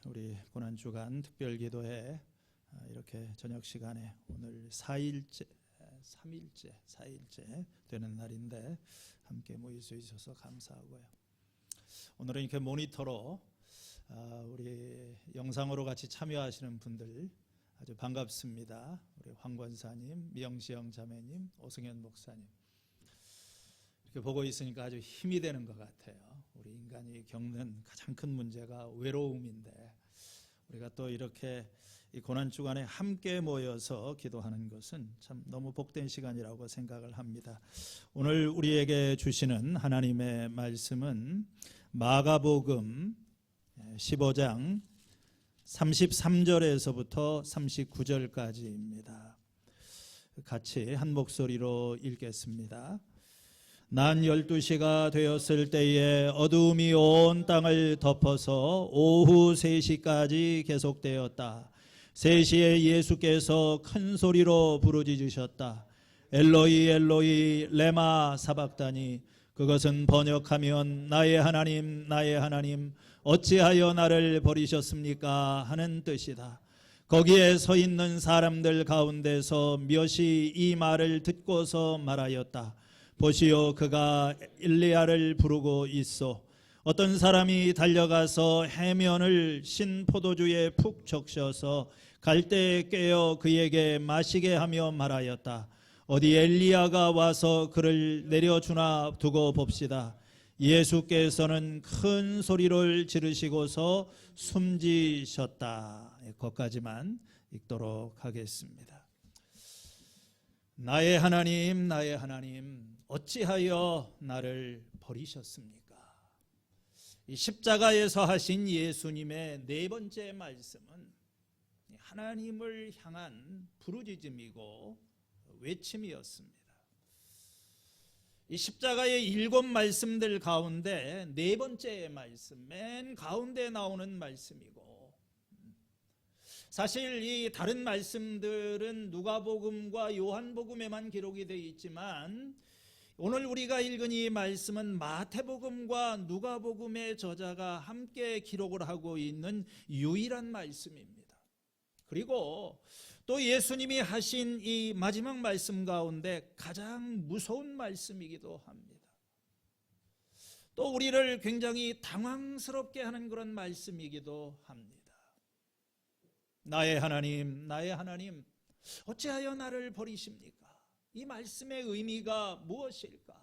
우리 고난주간 특별기도회 이렇게 저녁 시간에 오늘 4일째 되는 날인데 함께 모일 수 있어서 감사하고요. 오늘은 이렇게 모니터로 우리 영상으로 같이 참여하시는 분들 아주 반갑습니다. 우리 황 권사님, 미영시영 자매님, 오승현 목사님 이렇게 보고 있으니까 아주 힘이 되는 것 같아요. 우리 인간이 겪는 가장 큰 문제가 외로움인데 우리가 또 이렇게 이 고난주간에 함께 모여서 기도하는 것은 참 너무 복된 시간이라고 생각을 합니다. 오늘 우리에게 주시는 하나님의 말씀은 마가복음 15장 33절에서부터 39절까지입니다. 같이 한 목소리로 읽겠습니다. 난 12시가 되었을 때에 어두움이 온 땅을 덮어서 오후 3시까지 계속되었다. 3시에 예수께서 큰 소리로 부르짖으셨다. 엘로이 엘로이 레마 사박다니. 그것은 번역하면 나의 하나님 나의 하나님 어찌하여 나를 버리셨습니까 하는 뜻이다. 거기에 서 있는 사람들 가운데서 몇이 이 말을 듣고서 말하였다. 보시오, 그가 엘리야를 부르고 있어. 어떤 사람이 달려가서 해면을 신 포도주에 푹 적셔서 갈대에 꿰어 그에게 마시게 하며 말하였다. 어디 엘리야가 와서 그를 내려주나 두고 봅시다. 예수께서는 큰 소리를 지르시고서 숨지셨다. 거기까지만 읽도록 하겠습니다. 나의 하나님 나의 하나님 어찌하여 나를 버리셨습니까? 이 십자가에서 하신 예수님의 네 번째 말씀은 하나님을 향한 부르짖음이고 외침이었습니다. 이 십자가의 7 말씀들 가운데 네 번째 말씀, 맨 가운데 나오는 말씀이고, 사실 이 다른 말씀들은 누가복음과 요한복음에만 기록이 되어 있지만 오늘 우리가 읽은 이 말씀은 마태복음과 누가복음의 저자가 함께 기록을 하고 있는 유일한 말씀입니다. 그리고 또 예수님이 하신 이 마지막 말씀 가운데 가장 무서운 말씀이기도 합니다. 또 우리를 굉장히 당황스럽게 하는 그런 말씀이기도 합니다. 나의 하나님 나의 하나님 어찌하여 나를 버리십니까? 이 말씀의 의미가 무엇일까?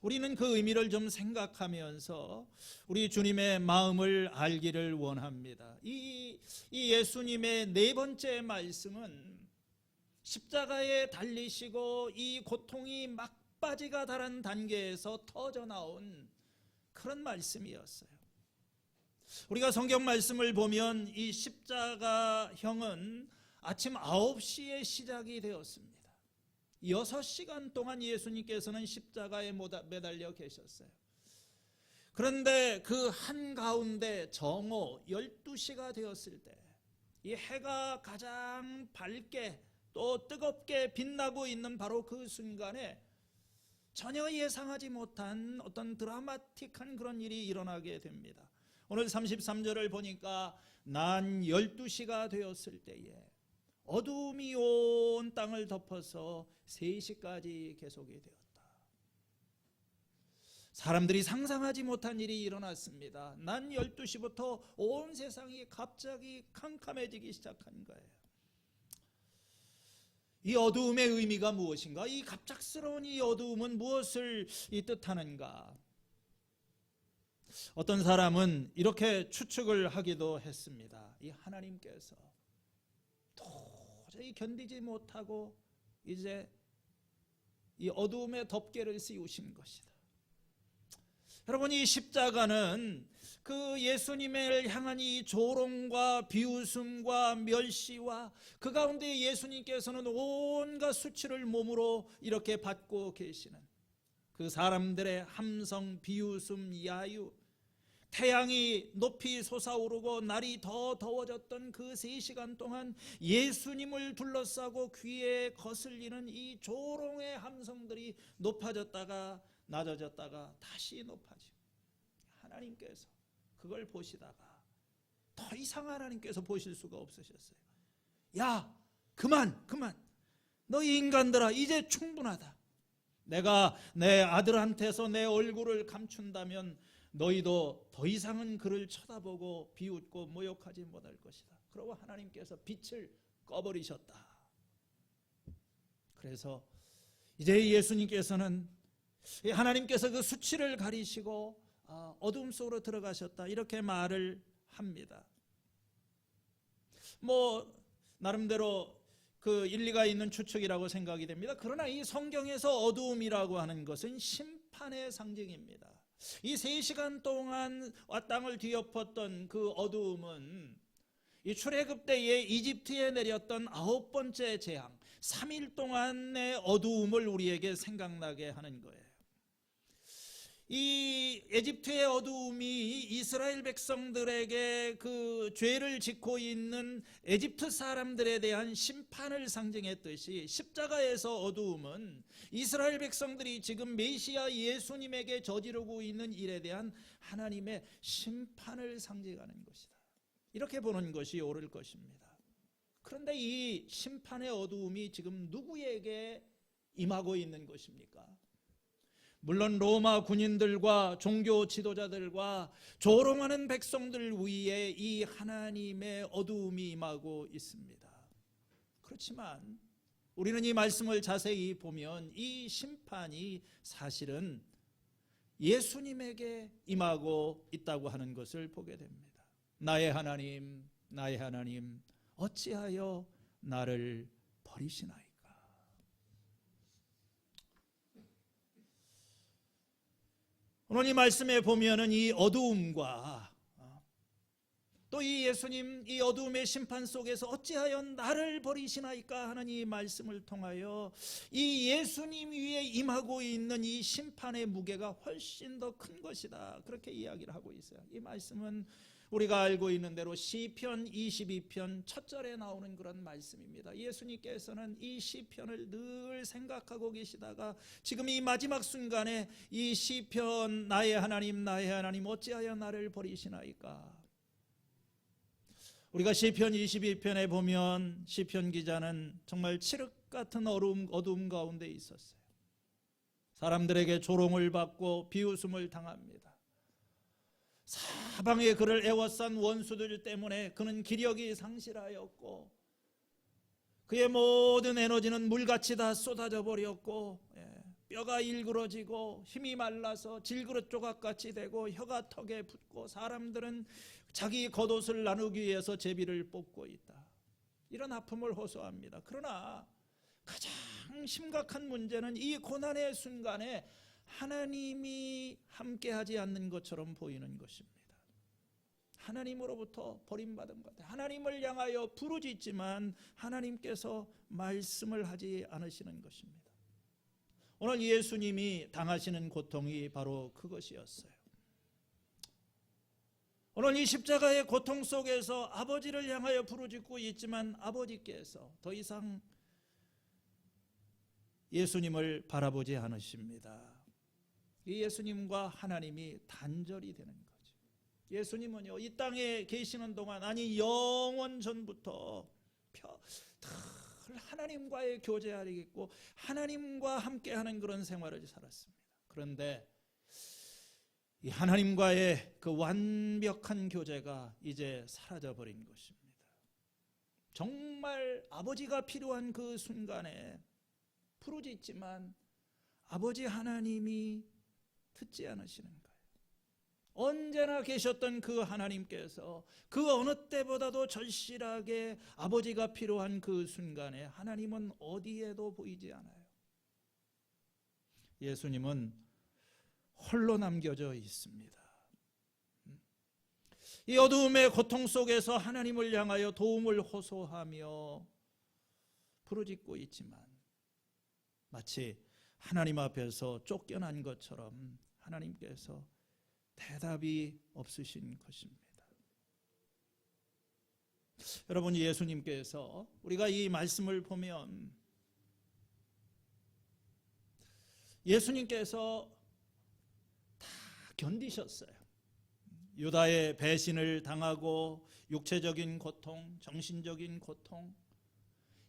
우리는 그 의미를 좀 생각하면서 우리 주님의 마음을 알기를 원합니다. 이 예수님의 네 번째 말씀은 십자가에 달리시고 이 고통이 막바지가 달한 단계에서 터져나온 그런 말씀이었어요. 우리가 성경 말씀을 보면 이 십자가형은 아침 9시에 시작이 되었습니다. 6시간 동안 예수님께서는 십자가에 매달려 계셨어요. 그런데 그 한가운데 정오 12시가 되었을 때 이 해가 가장 밝게 또 뜨겁게 빛나고 있는 바로 그 순간에 전혀 예상하지 못한 어떤 드라마틱한 그런 일이 일어나게 됩니다. 오늘 33절을 보니까 난 12시가 되었을 때에 어두움이 온 땅을 덮어서 3시까지 계속이 되었다. 사람들이 상상하지 못한 일이 일어났습니다. 난 12시부터 온 세상이 갑자기 캄캄해지기 시작한 거예요. 이 어두움의 의미가 무엇인가? 이 갑작스러운 이 어두움은 무엇을 뜻하는가? 어떤 사람은 이렇게 추측을 하기도 했습니다. 이 하나님께서 도저히 견디지 못하고 이제 이 어두움의 덮개를 씌우신 것이다. 여러분, 이 십자가는 그 예수님을 향한 이 조롱과 비웃음과 멸시와 그 가운데 예수님께서는 온갖 수치를 몸으로 이렇게 받고 계시는 그 사람들의 함성, 비웃음, 야유, 태양이 높이 솟아오르고 날이 더 더워졌던 그 3시간 동안 예수님을 둘러싸고 귀에 거슬리는 이 조롱의 함성들이 높아졌다가 낮아졌다가 다시 높아지고, 하나님께서 그걸 보시다가 더 이상 하나님께서 보실 수가 없으셨어요. 야, 그만. 너희 인간들아, 이제 충분하다. 내가 내 아들한테서 내 얼굴을 감춘다면 너희도 더 이상은 그를 쳐다보고 비웃고 모욕하지 못할 것이다. 그러고 하나님께서 빛을 꺼버리셨다. 그래서 이제 예수님께서는 하나님께서 그 수치를 가리시고 어둠 속으로 들어가셨다, 이렇게 말을 합니다. 나름대로 그 일리가 있는 추측이라고 생각이 됩니다. 그러나 이 성경에서 어두움이라고 하는 것은 심판의 상징입니다. 이 3시간 동안 땅을 뒤엎었던 그 어두움은 이 출애굽 때에 이집트에 내렸던 9번째 재앙, 3일 동안의 어두움을 우리에게 생각나게 하는 거예요. 이 에집트의 어두움이 이스라엘 백성들에게 그 죄를 짓고 있는 에집트 사람들에 대한 심판을 상징했듯이, 십자가에서 어두움은 이스라엘 백성들이 지금 메시아 예수님에게 저지르고 있는 일에 대한 하나님의 심판을 상징하는 것이다. 이렇게 보는 것이 옳을 것입니다. 그런데 이 심판의 어두움이 지금 누구에게 임하고 있는 것입니까? 물론 로마 군인들과 종교 지도자들과 조롱하는 백성들 위에 이 하나님의 어두움이 임하고 있습니다. 그렇지만 우리는 이 말씀을 자세히 보면 이 심판이 사실은 예수님에게 임하고 있다고 하는 것을 보게 됩니다. 나의 하나님, 어찌하여 나를 버리시나이까? 오늘 이 말씀에 보면은 이 어두움과 또 이 예수님, 이 어두움의 심판 속에서 어찌하여 나를 버리시나이까 하는 이 말씀을 통하여 이 예수님 위에 임하고 있는 이 심판의 무게가 훨씬 더 큰 것이다, 그렇게 이야기를 하고 있어요. 이 말씀은 우리가 알고 있는 대로 시편 22편 첫 절에 나오는 그런 말씀입니다. 예수님께서는 이 시편을 늘 생각하고 계시다가 지금 이 마지막 순간에 이 시편, 나의 하나님 어찌하여 나를 버리시나이까? 우리가 시편 22편에 보면 시편 기자는 정말 칠흑 같은 어두움 가운데 있었어요. 사람들에게 조롱을 받고 비웃음을 당합니다. 사방에 그를 애워싼 원수들 때문에 그는 기력이 상실하였고 그의 모든 에너지는 물같이 다 쏟아져 버렸고 뼈가 일그러지고 힘이 말라서 질그릇 조각같이 되고 혀가 턱에 붙고 사람들은 자기 겉옷을 나누기 위해서 제비를 뽑고 있다, 이런 아픔을 호소합니다. 그러나 가장 심각한 문제는 이 고난의 순간에 하나님이 함께하지 않는 것처럼 보이는 것입니다. 하나님으로부터 버림받은 것, 하나님을 향하여 부르짖지만 하나님께서 말씀을 하지 않으시는 것입니다. 오늘 예수님이 당하시는 고통이 바로 그것이었어요. 오늘 이 십자가의 고통 속에서 아버지를 향하여 부르짖고 있지만 아버지께서 더 이상 예수님을 바라보지 않으십니다. 이 예수님과 하나님이 단절이 되는 거죠. 예수님은요, 이 땅에 계시는 동안, 아니 영원 전부터 늘 하나님과의 교제하겠고 하나님과 함께하는 그런 생활을 살았습니다. 그런데 이 하나님과의 그 완벽한 교제가 이제 사라져버린 것입니다. 정말 아버지가 필요한 그 순간에 부르짖지만 아버지 하나님이 듣지 않으시는 거예요. 언제나 계셨던 그 하나님께서 그 어느 때보다도 절실하게 아버지가 필요한 그 순간에 하나님은 어디에도 보이지 않아요. 예수님은 홀로 남겨져 있습니다. 이 어두움의 고통 속에서 하나님을 향하여 도움을 호소하며 부르짖고 있지만 마치 하나님 앞에서 쫓겨난 것처럼 하나님께서 대답이 없으신 것입니다. 여러분, 예수님께서 우리가 이 말씀을 보면 예수님께서 다 견디셨어요. 유다의 배신을 당하고 육체적인 고통, 정신적인 고통,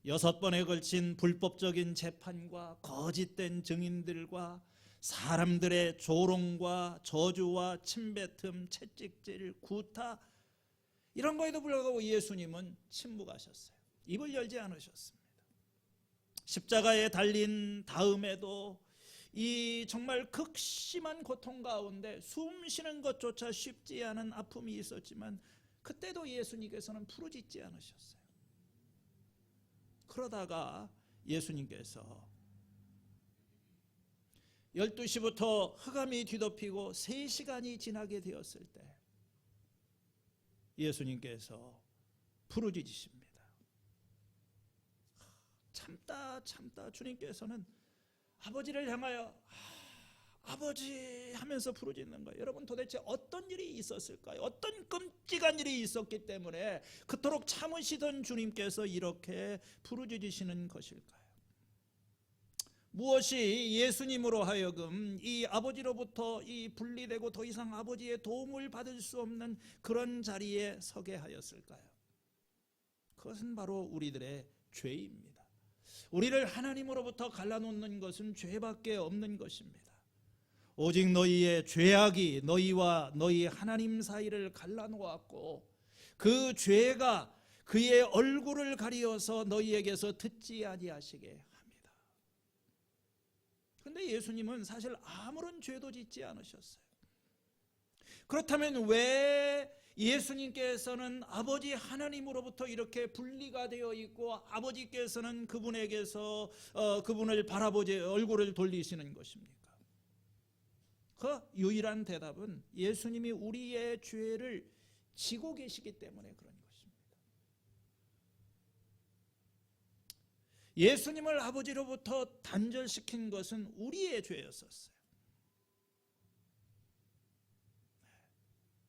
6번에 걸친 불법적인 재판과 거짓된 증인들과 사람들의 조롱과 저주와 침뱉음, 채찍질, 구타, 이런 거에도 불구하고 예수님은 침묵하셨어요. 입을 열지 않으셨습니다. 십자가에 달린 다음에도 이 정말 극심한 고통 가운데 숨 쉬는 것조차 쉽지 않은 아픔이 있었지만 그때도 예수님께서는 부르짖지 않으셨어요. 그러다가 예수님께서 12시부터 흑암이 뒤덮이고 3시간이 지나게 되었을 때 예수님께서 부르짖으십니다. 참다 주님께서는 아버지를 향하여 아버지 하면서 부르짖는 거예요. 여러분, 도대체 어떤 일이 있었을까요? 어떤 끔찍한 일이 있었기 때문에 그토록 참으시던 주님께서 이렇게 부르짖으시는 것일까요? 무엇이 예수님으로 하여금 이 아버지로부터 이 분리되고 더 이상 아버지의 도움을 받을 수 없는 그런 자리에 서게 하였을까요? 그것은 바로 우리들의 죄입니다. 우리를 하나님으로부터 갈라놓는 것은 죄밖에 없는 것입니다. 오직 너희의 죄악이 너희와 너희 하나님 사이를 갈라놓았고 그 죄가 그의 얼굴을 가리어서 너희에게서 듣지 아니하시게 합니다. 그런데 예수님은 사실 아무런 죄도 짓지 않으셨어요. 그렇다면 왜 예수님께서는 아버지 하나님으로부터 이렇게 분리가 되어 있고 아버지께서는 그분에게서 그분을 바라보지 얼굴을 돌리시는 것입니까? 그 유일한 대답은 예수님이 우리의 죄를 지고 계시기 때문에 그런 것입니다. 예수님을 아버지로부터 단절시킨 것은 우리의 죄였었어요.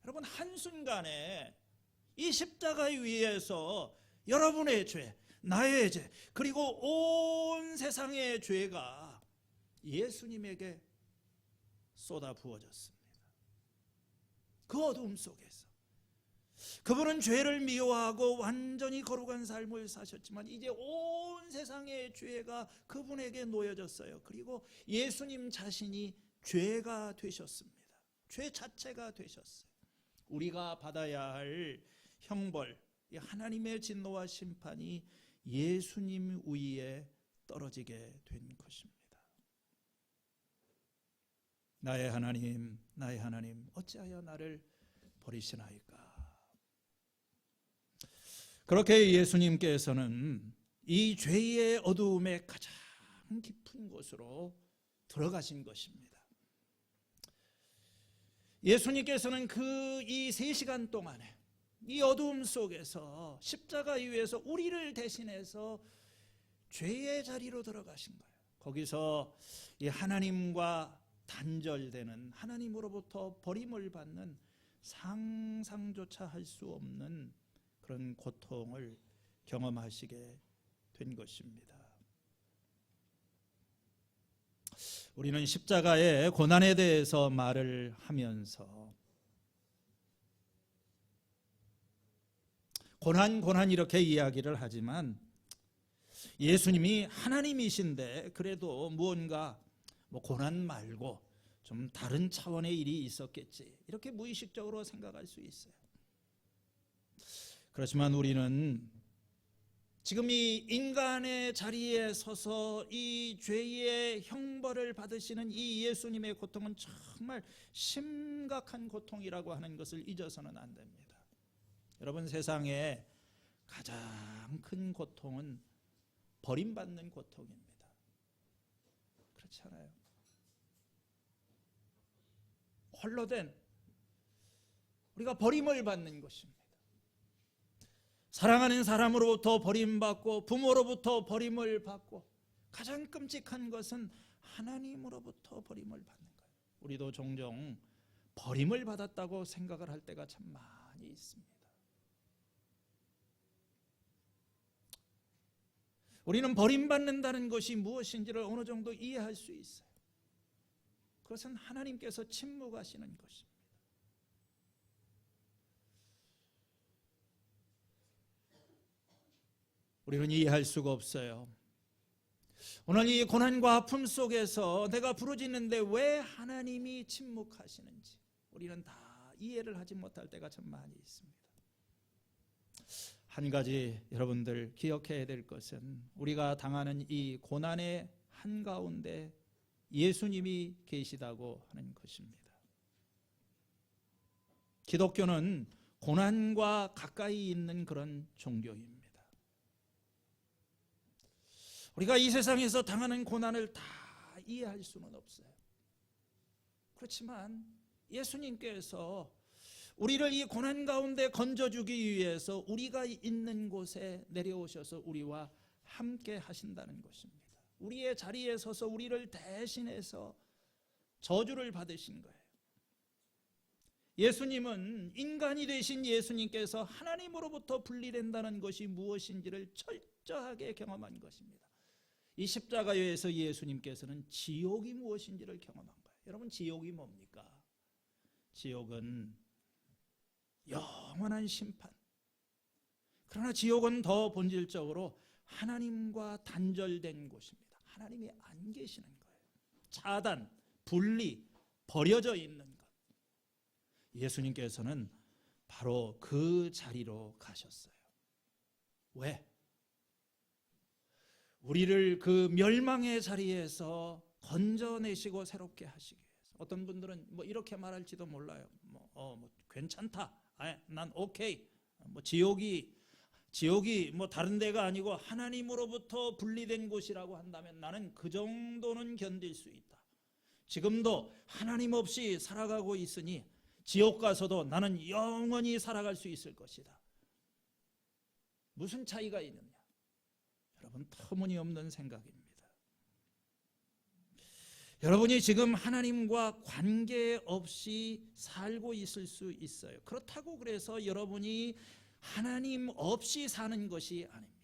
여러분, 한순간에 이 십자가 위에서 여러분의 죄, 나의 죄, 그리고 온 세상의 죄가 예수님에게 쏟아 부어졌습니다. 그 어두움 속에서 그분은 죄를 미워하고 완전히 거룩한 삶을 사셨지만 이제 온 세상의 죄가 그분에게 놓여졌어요. 그리고 예수님 자신이 죄가 되셨습니다. 죄 자체가 되셨어요. 우리가 받아야 할 형벌, 하나님의 진노와 심판이 예수님 위에 떨어지게 된 것입니다. 나의 하나님, 나의 하나님, 어찌하여 나를 버리시나이까? 그렇게 예수님께서는 이 죄의 어두움의 가장 깊은 곳으로 들어가신 것입니다. 예수님께서는 이 3시간 동안에 이 어두움 속에서 십자가 위에서 우리를 대신해서 죄의 자리로 들어가신 거예요. 거기서 이 하나님과 단절되는, 하나님으로부터 버림을 받는 상상조차 할 수 없는 그런 고통을 경험하시게 된 것입니다. 우리는 십자가의 고난에 대해서 말을 하면서 고난 이렇게 이야기를 하지만 예수님이 하나님이신데 그래도 무언가 고난 말고 좀 다른 차원의 일이 있었겠지, 이렇게 무의식적으로 생각할 수 있어요. 그렇지만 우리는 지금 이 인간의 자리에 서서 이 죄의 형벌을 받으시는 이 예수님의 고통은 정말 심각한 고통이라고 하는 것을 잊어서는 안 됩니다. 여러분, 세상에 가장 큰 고통은 버림받는 고통입니다. 그렇지 않아요? 홀로 된, 우리가 버림을 받는 것입니다. 사랑하는 사람으로부터 버림받고 부모로부터 버림을 받고 가장 끔찍한 것은 하나님으로부터 버림을 받는 거예요. 우리도 종종 버림을 받았다고 생각을 할 때가 참 많이 있습니다. 우리는 버림받는다는 것이 무엇인지를 어느 정도 이해할 수 있어요. 그것은 하나님께서 침묵하시는 것입니다. 우리는 이해할 수가 없어요. 오늘 이 고난과 아픔 속에서 내가 부르짖는데 왜 하나님이 침묵하시는지 우리는 다 이해를 하지 못할 때가 참 많이 있습니다. 한 가지 여러분들 기억해야 될 것은 우리가 당하는 이 고난의 한가운데 예수님이 계시다고 하는 것입니다. 기독교는 고난과 가까이 있는 그런 종교입니다. 우리가 이 세상에서 당하는 고난을 다 이해할 수는 없어요. 그렇지만 예수님께서 우리를 이 고난 가운데 건져주기 위해서 우리가 있는 곳에 내려오셔서 우리와 함께 하신다는 것입니다. 우리의 자리에 서서 우리를 대신해서 저주를 받으신 거예요. 예수님은 인간이 되신 예수님께서 하나님으로부터 분리된다는 것이 무엇인지를 철저하게 경험한 것입니다. 이 십자가에서 예수님께서는 지옥이 무엇인지를 경험한 거예요. 여러분, 지옥이 뭡니까? 지옥은 영원한 심판. 그러나 지옥은 더 본질적으로 하나님과 단절된 곳입니다. 하나님이 안 계시는 거예요. 차단, 분리, 버려져 있는 것. 예수님께서는 바로 그 자리로 가셨어요. 왜? 우리를 그 멸망의 자리에서 건져내시고 새롭게 하시기 위해서. 어떤 분들은 뭐 이렇게 말할지도 몰라요. 뭐 괜찮다. 난 오케이. 지옥이 뭐 다른 데가 아니고 하나님으로부터 분리된 곳이라고 한다면 나는 그 정도는 견딜 수 있다. 지금도 하나님 없이 살아가고 있으니 지옥 가서도 나는 영원히 살아갈 수 있을 것이다. 무슨 차이가 있느냐? 여러분, 터무니없는 생각입니다. 여러분이 지금 하나님과 관계없이 살고 있을 수 있어요. 그렇다고 그래서 여러분이 하나님 없이 사는 것이 아닙니다.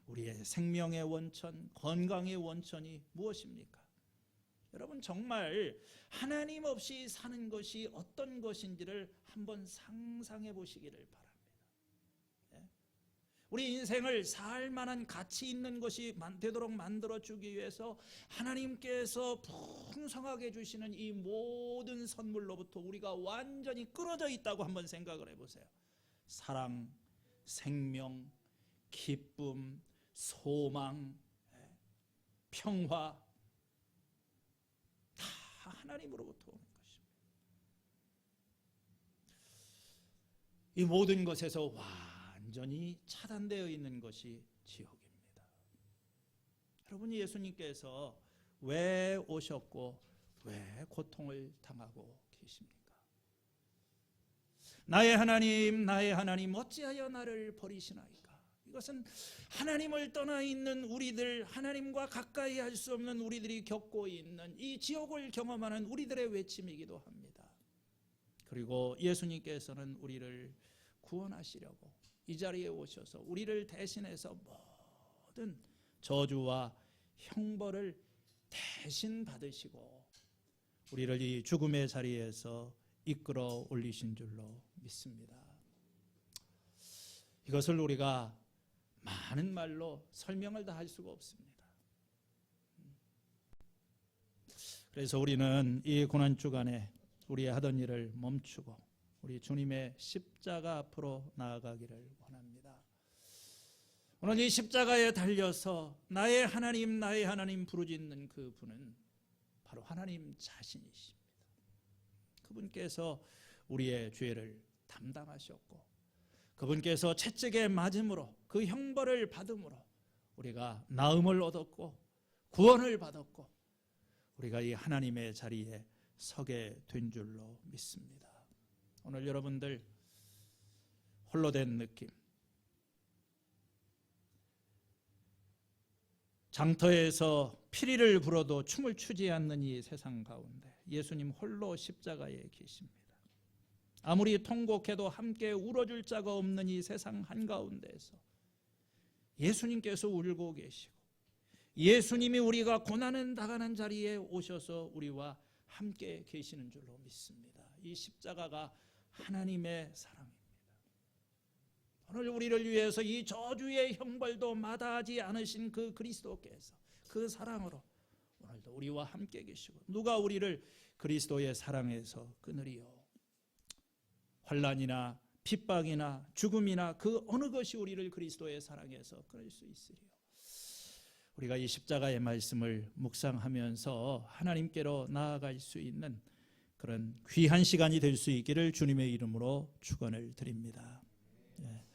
우리의 생명의 원천, 건강의 원천이 무엇입니까? 여러분, 정말 하나님 없이 사는 것이 어떤 것인지를 한번 상상해 보시기를 바랍니다. 우리 인생을 살 만한 가치 있는 것이 되도록 만들어주기 위해서 하나님께서 풍성하게 주시는 이 모든 선물로부터 우리가 완전히 끊어져 있다고 한번 생각을 해보세요. 사랑, 생명, 기쁨, 소망, 평화, 다 하나님으로부터 오는 것입니다. 이 모든 것에서 완전히 차단되어 있는 것이 지옥입니다. 여러분, 예수님께서 왜 오셨고 왜 고통을 당하고 계십니까? 나의 하나님 어찌하여 나를 버리시나이까? 이것은 하나님을 떠나 있는 우리들, 하나님과 가까이 할 수 없는 우리들이 겪고 있는 이 지옥을 경험하는 우리들의 외침이기도 합니다. 그리고 예수님께서는 우리를 구원하시려고 이 자리에 오셔서 우리를 대신해서 모든 저주와 형벌을 대신 받으시고 우리를 이 죽음의 자리에서 이끌어 올리신 줄로 믿습니다. 이것을 우리가 많은 말로 설명을 다 할 수가 없습니다. 그래서 우리는 이 고난 주간에 우리의 하던 일을 멈추고 우리 주님의 십자가 앞으로 나아가기를 원합니다. 오늘 이 십자가에 달려서 나의 하나님 부르짖는 그 분은 바로 하나님 자신이십니다. 그분께서 우리의 죄를 담당하셨고 그분께서 채찍에 맞음으로 그 형벌을 받음으로 우리가 나음을 얻었고 구원을 받았고 우리가 이 하나님의 자리에 서게 된 줄로 믿습니다. 오늘 여러분들 홀로 된 느낌, 장터에서 피리를 불어도 춤을 추지 않는 이 세상 가운데 예수님 홀로 십자가에 계십니다. 아무리 통곡해도 함께 울어줄 자가 없는 이 세상 한가운데에서 예수님께서 울고 계시고 예수님이 우리가 고난을 당하는 자리에 오셔서 우리와 함께 계시는 줄로 믿습니다. 이 십자가가 하나님의 사랑입니다. 오늘 우리를 위해서 이 저주의 형벌도 마다하지 않으신 그 그리스도께서 그 사랑으로 오늘도 우리와 함께 계시고, 누가 우리를 그리스도의 사랑에서 끊으리요? 환난이나 핍박이나 죽음이나 그 어느 것이 우리를 그리스도의 사랑에서 끊을 수 있으리요? 우리가 이 십자가의 말씀을 묵상하면서 하나님께로 나아갈 수 있는 그런 귀한 시간이 될 수 있기를 주님의 이름으로 축원을 드립니다. 예.